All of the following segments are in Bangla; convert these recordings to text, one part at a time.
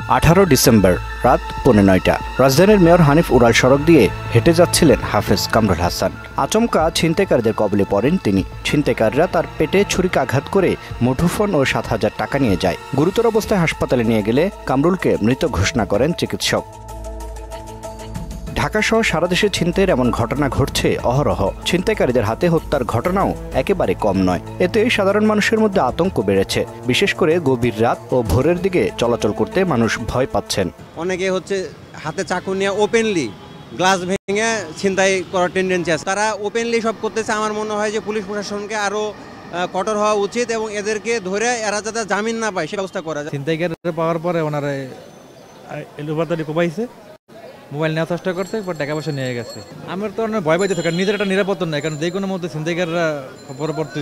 18 ডিসেম্বর রাত 9:15 রাজধানীর মেয়র হানিফ উড়াল সড়ক দিয়ে হেঁটে যাচ্ছিলেন হাফেজ কামরুল হাসান। আচমকা ছিনতাইকারীদের কবলে পড়েন তিনি। ছিনতাইকারীরা তার পেটে ছুরিকাঘাত করে মুঠোফোন ও 7,000 টাকা নিয়ে যায়। গুরুতর অবস্থায় হাসপাতালে নিয়ে গেলে কামরুলকে মৃত ঘোষণা করেন চিকিৎসক। ঢাকাসহ সারা দেশে ছিনতাইয়ের এমন ঘটনা ঘটছে অহরহ। ছিনতাইকারীদের হাতে হত্যার ঘটনাও একেবারে কম নয়। এতে সাধারণ মানুষের মধ্যে আতঙ্ক বেড়েছে। বিশেষ করে গভীর রাত ও ভোরের দিকে চলাচল করতে মানুষ ভয় পাচ্ছেন। অনেকে হাতে চাকু নিয়ে ওপেনলি গ্লাস ভেঙে ছিনতাই করার টেন্ডেন্সি আছে। তারা ওপেনলি সব করতেছে। আমার মনে হয় যে পুলিশ প্রশাসনকে আরো কঠোর হওয়া উচিত এবং এদেরকে ধরে এরা যাতে জামিন না পায় সে ব্যবস্থা করা যায়। ছিনতাইকারীরা পাওয়ার পরে ওনারা এলোপাতাড়ি কোপাইছে, মোবাইল নেওয়ার চেষ্টা করছে, পর টাকা পয়সা নিয়ে গেছে। আমার তো ভয় পাইতে থাকে, নিজের একটা নিরাপত্তা নাই, কারণ যে কোনো মধ্যে ছিনতাইকারীরা পরবর্তী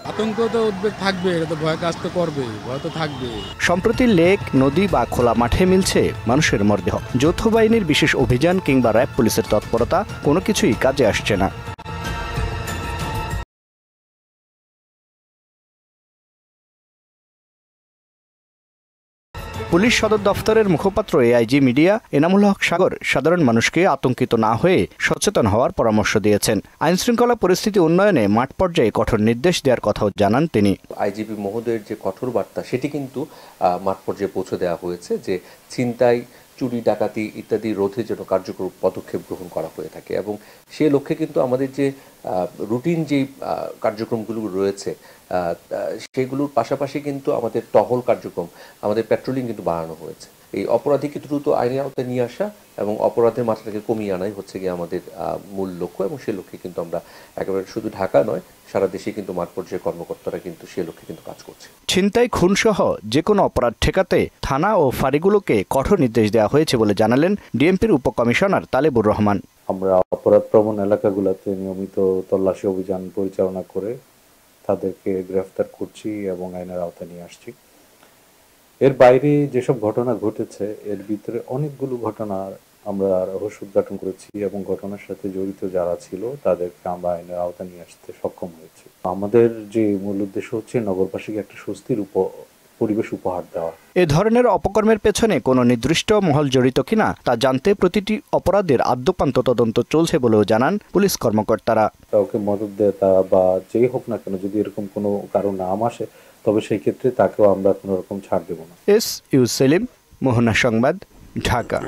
আতঙ্ক তো উদ্বেগ থাকবে, এটা তো ভয় কাজ তো করবে, ভয় তো থাকবে। সম্প্রতি লেক, নদী বা খোলা মাঠে মিলছে মানুষের মরদেহ। যৌথ বাহিনীর বিশেষ অভিযান কিংবা র্যাব পুলিশের তৎপরতা কোনো কিছুই কাজে আসছে না। পুলিশ সদর দফতরের মুখপাত্র এআইজি মিডিয়া এনামুল হক সাগর সাধারণ মানুষকে আতঙ্কিত না হয়ে সচেতন হওয়ার পরামর্শ দিয়েছেন। আইনশৃঙ্খলা পরিস্থিতি উন্নয়নে মাঠ পর্যায়ে কঠোর নির্দেশ দেওয়ার কথাও জানান তিনি। আইজিপি মহোদয়ের যে কঠোর বার্তা সেটি কিন্তু মাঠ পর্যায়ে পৌঁছে দেওয়া হয়েছে যে ছিনতাই, চুরি, ডাকাতি ইত্যাদি রোধে যেন কার্যকর পদক্ষেপ গ্রহণ করা হয়ে থাকে এবং সে লক্ষ্যে কিন্তু আমাদের যে রুটিন যে কার্যক্রমগুলো রয়েছে সেগুলোর পাশাপাশি কিন্তু আমাদের টহল কার্যক্রম, আমাদের পেট্রোলিং কিন্তু বাড়ানো হয়েছে। এই অপরাধীকে দ্রুত আইনের আওতায় নিয়ে আসা এবং অপরাধের মাত্রাটাকে কমিয়ে আনাই হচ্ছে গিয়ে আমাদের মূল লক্ষ্য এবং সেই লক্ষ্যে কিন্তু আমরা একেবারে শুধু ঢাকা নয় সারা দেশে কিন্তু মাঠ পর্যায়ে কর্মকর্তারা কিন্তু সেই লক্ষ্যে কিন্তু কাজ করছে। ছিনতাই, খুনসহ যে কোনো অপরাধ ঠেকাতে থানা ও ফাঁড়িগুলোকে কঠোর নির্দেশ দেওয়া হয়েছে বলে জানালেন ডিএমপির উপকমিশনার তালেবুর রহমান। আমরা অপরাধ প্রবণ এলাকাগুলোতে নিয়মিত তল্লাশি অভিযান পরিচালনা করে তাদেরকে গ্রেফতার করছি এবং আইনের আওতায় নিয়ে আসছি। এর বাইরে যেসব ঘটনা ঘটেছে এর ভিতরে অনেকগুলো ঘটনা আমরা রহস্য উদ্ঘাটন করেছি এবং ঘটনার সাথে জড়িত যারা ছিল তাদেরকে আমরা আইনের আওতায় নিয়ে আসতে সক্ষম হয়েছি। আমাদের যে মূল উদ্দেশ্য হচ্ছে নগরবাসীকে একটা স্বস্তির পরিবেশ উপহার দেওয়া। এ ধরনের অপকর্মের পেছনে কোনো নির্দিষ্ট মহল জড়িত কিনা তা জানতে প্রতিটি অপরাধের আদ্যপান্ত তদন্ত চলছে বলেও জানান পুলিশ কর্মকর্তারা। কাউকে মদত দেয় তারা বা যেই হোক না কেন, যদি এরকম কোনো কারণ নাম আসে তবে সেই ক্ষেত্রে তাকেও আমরা কোনো রকম ছাড় দেব না। এস ইউ সেলিম, মোহনা সংবাদ, ঢাকা।